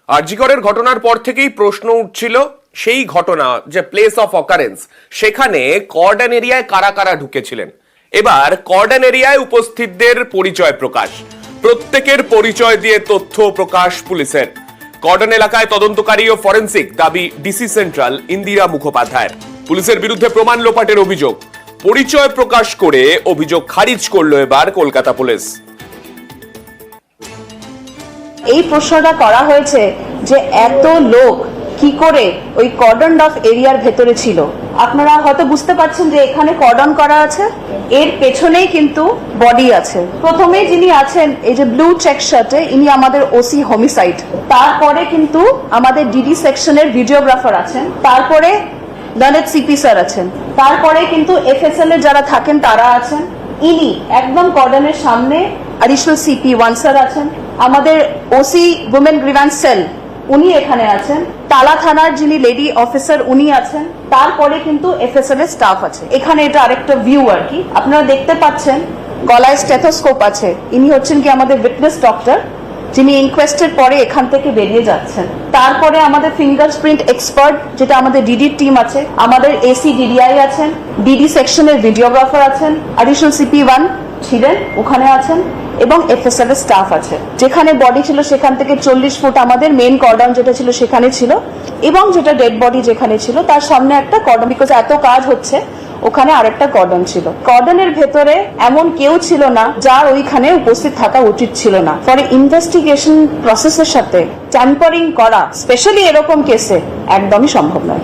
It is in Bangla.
আরজি করের ঘটনার পর থেকেই প্রশ্ন উঠছিল সেই ঘটনা যে প্লেস অফ অকারেন্স সেখানে কর্ডন এরিয়ায় কারা কারা ঢুকেছিলেন। এবার কর্ডন এরিয়ায় উপস্থিতদের পরিচয় প্রকাশ, প্রত্যেকের পরিচয় দিয়ে তথ্য প্রকাশ পুলিশের। কর্ডন এলাকায় তদন্তকারী ও ফরেন্সিক দাবি ডিসি সেন্ট্রাল ইন্দিরা মুখোপাধ্যায়ের। পুলিশের বিরুদ্ধে প্রমাণ লোপাটের অভিযোগ, পরিচয় প্রকাশ করে অভিযোগ খারিজ করলো এবার কলকাতা পুলিশ। এই প্রশ্নটা করা হয়েছে যে এত লোক কি করে ওই কর্ডন অফ এরিয়ার ভেতরে ছিল। আপনারা হয়তো বুঝতে পারছেন যে এখানে কর্ডন করা আছে, এর পেছনেই কিন্তু বডি আছে। প্রথমে যিনি আছেন এই যে ব্লু চেক শার্টে, ইনি আমাদের ওসি হোমিসাইড। তারপরে কিন্তু আমাদের ডিডি সেকশনের ভিডিওগ্রাফার আছেন, তারপরে ললিত সিপি স্যার আছেন, তারপরে কিন্তু এফএসএল এর যারা থাকেন তারা আছেন। ইনি একদম কর্ডনের সামনে অ্যাডিশনাল সিপি 1 স্যার আছেন, আমাদের ওসি উইমেন গ্রিভ্যান্স সেল উনি এখানে আছেন, তালা থানার যিনি লেডি অফিসার উনি আছেন, তারপরে কিন্তু এফএসএল এর স্টাফ আছে। এখানে এটা আরেকটা ভিউ আর কি, আপনারা দেখতে পাচ্ছেন গলায় স্টেথোস্কোপ আছে। ইনি হচ্ছেন কি আমাদের উইটনেস ডক্টর, যিনি ইনকোয়েস্টের পরে এখান থেকে বেরিয়ে যাচ্ছেন। তারপরে আমাদের ফিঙ্গারপ্রিন্ট এক্সপার্ট যেটা আমাদের ডিডি টিম আছে, আমাদের এসি ডিডিআই আছেন, ডিডি সেকশনের ভিডিওগ্রাফার আছেন, অ্যাডিশনাল সিপি 1 ছিলেন ওখানে আছেন, এবং এফএসএল এর স্টাফ আছে। যেখানে বডি ছিল সেখান থেকে 40 ফুট আমাদের মেইন কর্ডন যেটা ছিল সেখানে ছিল, এবং যেটা ডেড বডি যেখানে ছিল তার সামনে একটা কর্ডন, বিকজ এত কাজ হচ্ছে ওখানে আরেকটা কর্ডন ছিল। কর্ডনের ভেতরে এমন কেউ ছিল না যার ওইখানে উপস্থিত থাকা উচিত ছিল না। ফলে ইনভেস্টিগেশন প্রসেসের সাথে ট্যাম্পারিং করা, স্পেশালি এরকম কেসে, একদমই সম্ভব নয়।